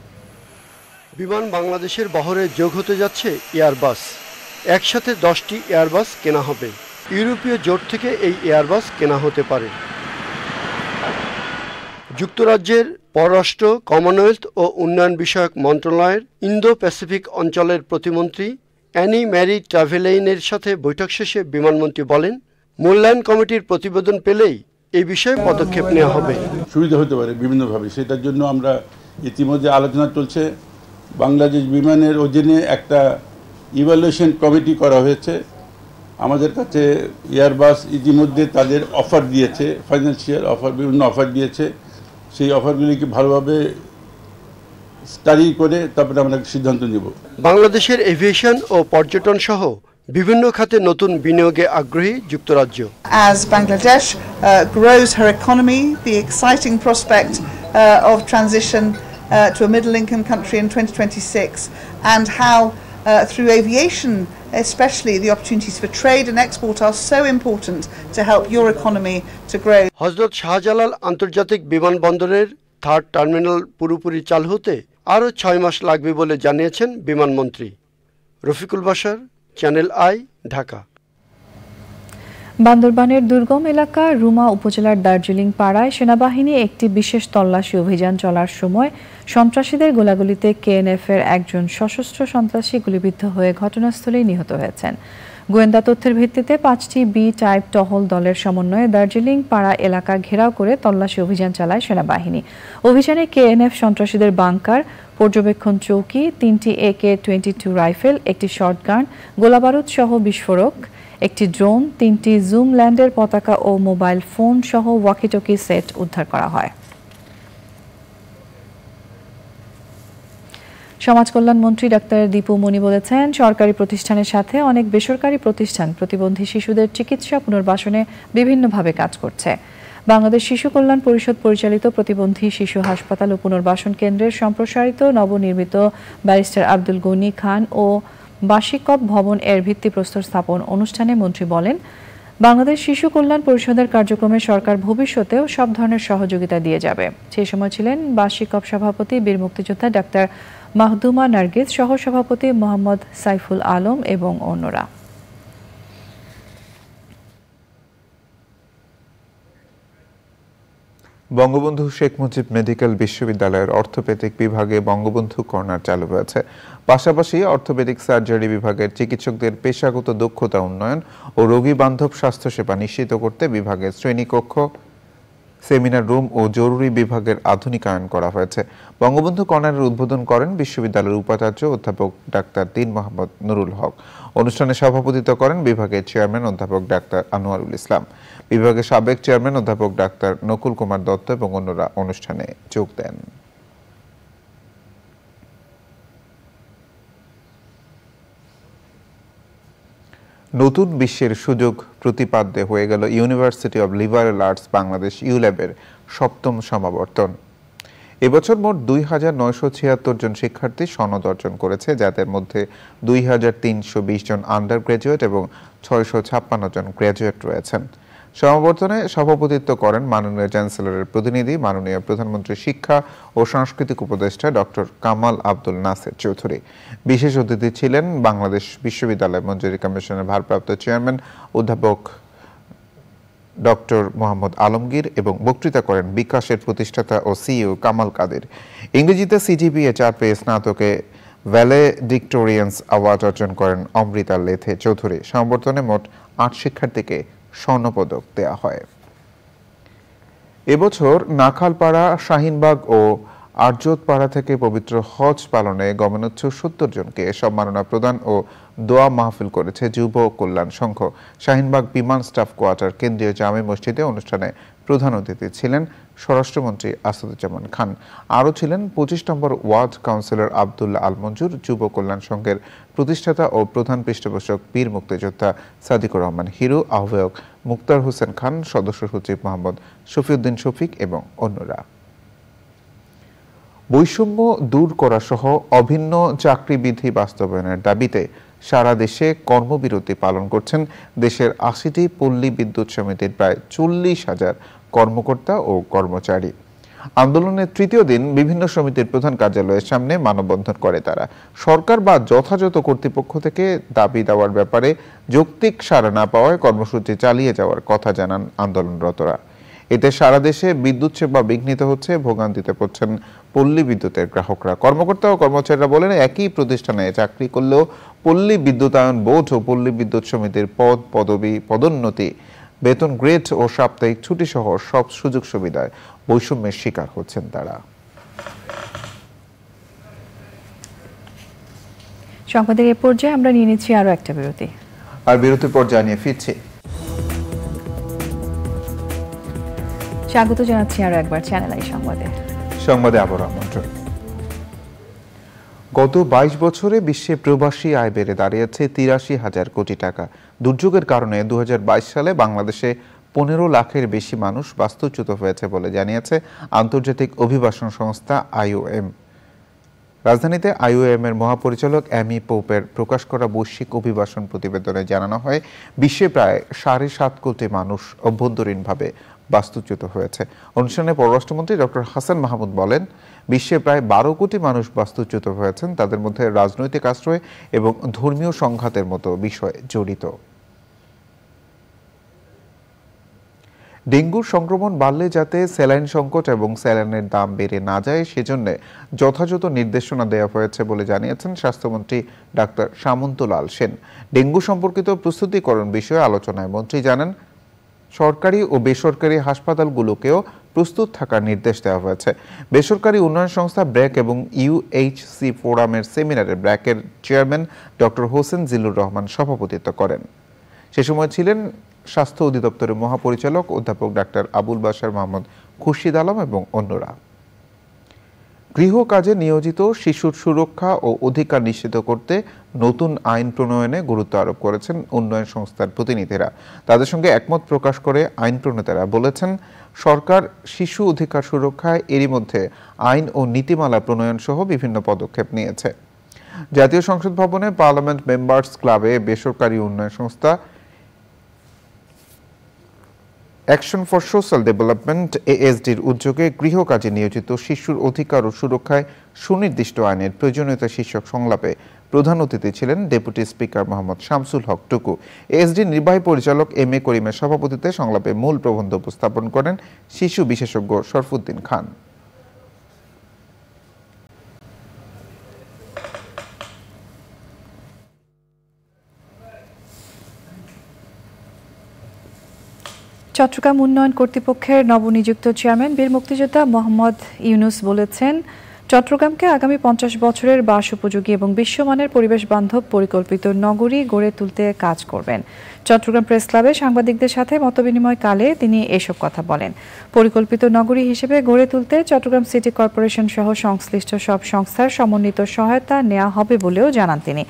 বিমান বাংলাদেশের বহরে যোগ হতে যাচ্ছে এয়ারবাস। একসাথে 10টি এয়ারবাস কেনা হবে। ইউরোপীয় জোট থেকে এই এয়ারবাস কেনা হতে পারে। যুক্তরাজ্যের পররাষ্ট্র, কমনওয়েলথ ও উন্নয়ন বিষয়ক মন্ত্রণালয়ের ইন্দো প্যাসিফিক অঞ্চলের প্রতিমন্ত্রী অ্যানি ম্যারি ট্রাভেলেইনের সাথে বৈঠক শেষে বিমানমন্ত্রী বলেন, মূল্যায়ন কমিটির প্রতিবেদন পেলেই এই বিষয়ে পদক্ষেপ নেওয়া হবে। সুবিধা হতে পারে বিভিন্নভাবে, সেটার জন্য আমরা ইতিমধ্যে আলোচনা চলছে। বাংলাদেশ বিমানের অধীনে একটা ইভ্যালুয়েশন কমিটি করা হয়েছে। আমাদের কাছে এয়ারবাস ইতিমধ্যে তাদের অফার দিয়েছে, ফাইন্যান্সিয়াল অফার, বিভিন্ন অফার দিয়েছে। সেই অফারগুলিকে ভালোভাবে স্টাডি করে তারপরে আমরা সিদ্ধান্ত নেব। বাংলাদেশের এভিয়েশন ও পর্যটন সহ বিভিন্ন খাতে নতুন বিনিয়োগে আগ্রহী যুক্তরাজ্য। As Bangladesh grows her economy, the exciting prospect of transition to a middle-income country in 2026, and how through aviation especially the opportunities for trade and export are so important to help your economy to grow. Hazrat Shahjalal আন্তর্জাতিক বিমানবন্দরের 3rd terminal পুরোপুরি চালু হতে আরও 6 মাস লাগবে বলে জানিয়েছেন বিমানমন্ত্রী। Rafiqul Bashar, Channel I, Dhaka. বান্দরবানের দুর্গম এলাকা রুমা উপজেলার দার্জিলিং পাড়ায় সেনাবাহিনী একটি বিশেষ তল্লাশি অভিযান চলার সময় সন্ত্রাসীদের গোলাগুলিতে কেএনএফ-এর একজন সশস্ত্র সন্ত্রাসী গুলিবিদ্ধ হয়ে ঘটনাস্থলেই নিহত হয়েছেন। গোয়েন্দা তথ্যের ভিত্তিতে 5টি বি টাইপ টহল দলের সমন্বয়ে দার্জিলিং পাড়া এলাকা ঘেরাও করে তল্লাশি অভিযান চালায় সেনাবাহিনী। অভিযানে কেএনএফ সন্ত্রাসীদের বাংকার, পর্যবেক্ষণ চৌকি, 3টি AK-22 রাইফেল, একটি শর্টগান, গোলাবারুদ সহ বিস্ফোরক, একটি ড্রোন, 3টি জুম ল্যান্ডের পতাকা ও মোবাইল ফোন সহ ওয়াকিটকি সেট উদ্ধার করা হয়। সমাজ কল্যাণ মন্ত্রী ডাক্তার দীপু মনি বলেছেন, সরকারি প্রতিষ্ঠানের সাথে অনেক বেসরকারি প্রতিষ্ঠান প্রতিবন্ধী শিশুদের চিকিৎসা পুনর্বাসনে বিভিন্নভাবে কাজ করছে। বাংলাদেশ শিশু কল্যাণ পরিষদ পরিচালিত প্রতিবন্ধী শিশু হাসপাতাল ও পুনর্বাসন কেন্দ্রের সম্প্রসারিত নবনির্মিত ব্যারিস্টার আব্দুল গনি খান ও বাসিকপ ভবন এর ভিত্তিপ্রস্তর স্থাপন অনুষ্ঠানে মন্ত্রী বলেন, বাংলাদেশ শিশু কল্যাণ পরিষদের কার্যক্রমে সরকার ভবিষ্যতেও সব ধরনের সহযোগিতা দিয়ে যাবে। সেই সময় ছিলেন বাসিকপ সভাপতি বীর মুক্তিযোদ্ধা ডাক্তার মাহদুমা নার্গিস, সহ সভাপতি মোহাম্মদ সাইফুল আলম এবং অন্যরা। বঙ্গবন্ধু শেখ মুজিব মেডিকেল বিশ্ববিদ্যালয়ের অর্থোপেডিক বিভাগে বঙ্গবন্ধু কর্নার চালু হয়েছে। পাশাপাশি অর্থোপেডিক সার্জারি বিভাগের চিকিৎসকদের পেশাগত দক্ষতা উন্নয়ন ও রোগী বান্ধব স্বাস্থ্যসেবা নিশ্চিত করতে বিভাগের শ্রেণীকক্ষ, সেমিনার রুম ও জরুরি বিভাগের আধুনিকায়ন করা হয়েছে। বঙ্গবন্ধু কর্নারের উদ্বোধন করেন বিশ্ববিদ্যালয়ের উপাচার্য অধ্যাপক ডাক্তার দীন মোহাম্মদ নুরুল হক। অনুষ্ঠানে সভাপতিত্ব করেন বিভাগের চেয়ারম্যান অধ্যাপক ডাক্তার আনোয়ারুল ইসলাম, বিভাগের সাবেক চেয়ারম্যান অধ্যাপক ডাক্তার নকুল কুমার দত্ত এবং অন্যরা অনুষ্ঠানে যোগ দেন। নতুন বিশ্বের সুযোগ প্রতিপাদ্য হয়ে গেল University of Liberal Arts Bangladesh ইউল্যাবের 7ম সমাবর্তন। এবছর মোট 2976 জন শিক্ষার্থী সনদ অর্জন করেছে, যাদের মধ্যে 2320 জন আন্ডার গ্র্যাজুয়েট এবং 656 জন গ্র্যাজুয়েট রয়েছেন। সমাবর্তনে সভাপতিত্ব করেন মাননীয় চ্যান্সেলরের প্রতিনিধি, মাননীয় প্রধানমন্ত্রী শিক্ষা ও সাংস্কৃতিক উপদেষ্টা ডক্টর কামাল আব্দুল নাসের চৌধুরী। বিশেষ অতিথি ছিলেন বাংলাদেশ বিশ্ববিদ্যালয় মঞ্জুরি কমিশনের ভারপ্রাপ্ত চেয়ারম্যান অধ্যাপক ডক্টর মোহাম্মদ আলমগীর এবং বক্তৃতা করেন বিকাশের প্রতিষ্ঠাতা ও সিইও কামাল কাদের। ইংরেজিতে CGPA 4 পেয়ে স্নাতকে ভ্যালেডিক্টোরিয়ান্স অ্যাওয়ার্ড অর্জন করেন অমৃতা লেথে চৌধুরী। সমাবর্তনে মোট 8 শিক্ষার্থীকে স্বর্ণপদক দেয়া হয়। এবছর নাখালপাড়া, শাহিনবাগ ও আরজতপাড়া থেকে পবিত্র হজ পালনে গমনোচ্ছুক ৭০ জনকে সম্মাননা প্রদান ও দোয়া মাহফিল করেছে যুব কল্যাণ সংঘ। শাহিনবাগ বিমান স্টাফ কোয়ার্টার কেন্দ্রীয় জামে মসজিদে অনুষ্ঠানে প্রধান অতিথি ছিলেন স্বরাষ্ট্রমন্ত্রী আসাদুজ্জামান খান। আরও ছিলেন ২৫ নম্বর ওয়ার্ড কাউন্সিলর আবদুল্লাহ আল মঞ্জুর, যুব কল্যাণ সংঘের প্রতিষ্ঠাতা ও প্রধান পৃষ্ঠপোষক বীর মুক্তিযোদ্ধা সাদিকুর রহমান হিরু, আহ্বায়ক মুক্তার হোসেন খান, সদস্য সচিব মোহাম্মদ শফিউদ্দিন শফিক এবং অন্যরা। বৈষম্য দূর করা সহ অভিন্ন চাকরিবিধি বাস্তবায়নের দাবিতে সারা দেশে কর্মবিরতি পালন করছেন দেশের ৮০টি পল্লী বিদ্যুৎ সমিতির প্রায় ৪০,০০০ কর্মকর্তা ও কর্মচারী। আন্দোলনের তৃতীয় দিন বিভিন্ন সমিতির প্রধান কার্যালয়ের সামনে মানববন্ধন করে তারা। সরকার বা যথাযথ কর্তৃপক্ষ থেকে দাবি দেওয়ার ব্যাপারে যৌক্তিক সাড়া না পাওয়ায় কর্মসূচি চালিয়ে যাওয়ার কথা জানান আন্দোলনরতরা। এতে সারা দেশে বিদ্যুৎ সেবা বিঘ্নিত হচ্ছে, ভোগান্তিতে পড়ছেন পল্লী বিদ্যুতের গ্রাহকরা। কর্মকর্তা ও কর্মচারীরা বলেন, একই প্রতিষ্ঠানে চাকরি করলেও পল্লী বিদ্যুতায়ন বোর্ড ও পল্লী বিদ্যুৎ সমিতির পদ, পদবি, পদোন্নতি, বেতন গ্রেড ও সাপ্তাহিক ছুটি সহ সব সুযোগ সুবিধায় বৈষম্যের শিকার হচ্ছেন তারা। সংবাদের এই পর্যায়ে আমরা নিয়ে নিচ্ছি আরো একটা বিরতি, আর বিরতির পর জানিয়ে ফিরছি। স্বাগত জানাচ্ছি আরো একবার চ্যানেল আই সংবাদে আবারও আমন্ত্রণ। গত ২২ বছরে বিশ্বে প্রবাসী আয় বেড়ে দাঁড়িয়েছে ৮৩,০০০ কোটি টাকা। দুর্যোগের কারণে ২০২২ সালে বাংলাদেশে ১৫ লাখের বেশি মানুষ বাস্তুচ্যুত হয়েছে বলে জানিয়েছে আন্তর্জাতিক অভিবাসন সংস্থা IOM। রাজধানীতে IOM এর মহাপরিচালক অ্যামি পোপের প্রকাশ করা বৈশ্বিক অভিবাসন প্রতিবেদনে জানানো হয়, বিশ্বে প্রায় ৭.৫ কোটি মানুষ অভ্যন্তরীণভাবে বাস্তুচ্যুত হয়েছে। অনুষ্ঠানে পররাষ্ট্রমন্ত্রী ডক্টর হাসান মাহমুদ বলেন, বিশ্বে প্রায় ১২ কোটি মানুষ বাস্তুচ্যুত হয়েছেন, তাদের মধ্যে রাজনৈতিক আশ্রয় এবং ধর্মীয় সংঘাতের মতো বিষয় জড়িত। ডেঙ্গুর সংক্রমণ বাড়লে যাতে স্যালাইন সংকট এবং স্যালাইনের দাম বেড়ে না যায় সেজন্য যথাযথ নির্দেশনা দেওয়া হয়েছে বলে জানিয়েছেন স্বাস্থ্যমন্ত্রী ডাক্তার সামন্তলাল সেন। ডেঙ্গু সম্পর্কিত প্রস্তুতিকরণ বিষয়ে আলোচনায় মন্ত্রী জানান, সরকারি ও বেসরকারি হাসপাতালগুলোকেও প্রস্তুত থাকার নির্দেশ দেওয়া হয়েছে। বেসরকারি উন্নয়ন সংস্থা ব্র্যাক এবং UHC ফোরামের সেমিনারে ব্র্যাকের চেয়ারম্যান ডক্টর হোসেন জিল্লুর রহমান সভাপতিত্ব করেন। সে সময় ছিলেন স্বাস্থ্য অধিদপ্তরের মহাপরিচালক অধ্যাপক ডাক্তার আবুল বাশার মোহাম্মদ খুরশিদ আলম এবং অন্যরা। গৃহ কাজে নিয়োজিত শিশুর সুরক্ষা ও অধিকার নিশ্চিত করতে নতুন আইন প্রণয়নে গুরুত্ব আরোপ করেছেন উন্নয়ন সংস্থার প্রতিনিধিরা। তাদের সঙ্গে একমত প্রকাশ করে আইন প্রণেতারা বলেছেন, সরকার শিশু অধিকার সুরক্ষায় এরই মধ্যে আইন ও নীতিমালা প্রণয়ন সহ বিভিন্ন পদক্ষেপ নিয়েছে। জাতীয় সংসদ ভবনে পার্লামেন্ট মেম্বার্স ক্লাবে বেসরকারি উন্নয়ন সংস্থা অ্যাকশন ফর সোশ্যাল ডেভেলপমেন্ট ASDর উদ্যোগে গৃহ কাজে নিয়োজিত শিশুর অধিকার ও সুরক্ষায় সুনির্দিষ্ট আইনের প্রয়োজনীয়তা শীর্ষক সংলাপে প্রধান অতিথি ছিলেন ডেপুটি স্পিকার মোহাম্মদ শামসুল হক টুকু। ASDর নির্বাহী পরিচালক MA করিমের সভাপতিত্বে সংলাপে মূল প্রবন্ধ উপস্থাপন করেন শিশু বিশেষজ্ঞ শরফুদ্দিন খান। চট্টগ্রাম উন্নয়ন কর্তৃপক্ষের নবনিযুক্ত চেয়ারম্যান বীর মুক্তিযোদ্ধা মোহাম্মদ ইউনুস বলেছেন, চট্টগ্রামকে আগামী ৫০ বছরের বাস উপযোগী এবং বিশ্বমানের পরিবেশ বান্ধব পরিকল্পিত নগরী গড়ে তুলতে কাজ করবেন। চট্টগ্রাম প্রেস ক্লাবে সাংবাদিকদের সাথে মতবিনিময়কালে তিনি এসব কথা বলেন। পরিকল্পিত নগরী হিসেবে গড়ে তুলতে চট্টগ্রাম সিটি কর্পোরেশন সহ সংশ্লিষ্ট সব সংস্থার সমন্বিত সহায়তা নেওয়া হবে বলেও জানান তিনি।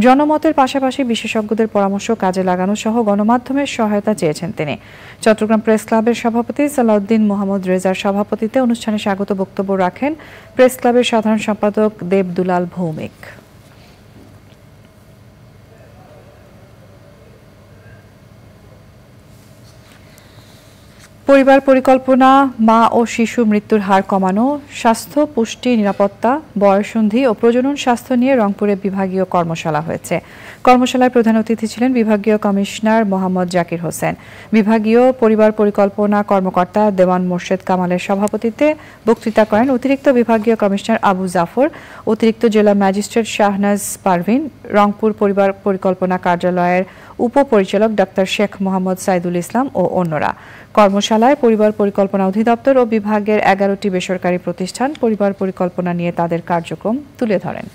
জনমতের পাশাপাশি বিশেষজ্ঞদের পরামর্শ কাজে লাগানো সহ গণমাধ্যমের সহায়তা চেয়েছেন তিনি। চট্টগ্রাম প্রেস ক্লাবের সভাপতি সালাউদ্দিন মোহাম্মদ রেজার সভাপতিত্বে অনুষ্ঠানে স্বাগত বক্তব্য রাখেন প্রেস ক্লাবের সাধারণ সম্পাদক দেবদুলাল ভৌমিক। পরিবার পরিকল্পনা, মা ও শিশু মৃত্যুর হার কমানো, স্বাস্থ্য, পুষ্টি, নিরাপত্তা, বয়ঃসন্ধি ও প্রজনন স্বাস্থ্য নিয়ে রংপুরে বিভাগীয় কর্মশালা হয়েছে। কর্মশালায় প্রধান অতিথি ছিলেন বিভাগীয় কমিশনার মোহাম্মদ জাকির হোসেন। বিভাগীয় পরিবার পরিকল্পনা কর্মকর্তা দেওয়ান মোর্শেদ কামালের সভাপতিত্বে বক্তৃতা করেন অতিরিক্ত বিভাগীয় কমিশনার আবু জাফর, অতিরিক্ত জেলা ম্যাজিস্ট্রেট শাহনাজ পারভিন, রংপুর পরিবার পরিকল্পনা কার্যালয়ের উপপরিচালক ডাক্তার শেখ মোহাম্মদ সাইদুল ইসলাম ও অন্যরা। কর্মশালায় পরিবার পরিকল্পনা অধিদপ্তর ও বিভাগের 11টি বেসরকারি প্রতিষ্ঠান পরিবার পরিকল্পনা নিয়ে তাদের কার্যক্রম তুলে ধরেন।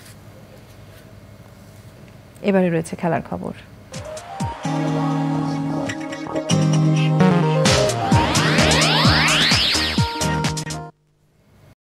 এবারে রয়েছে খেলার খবর।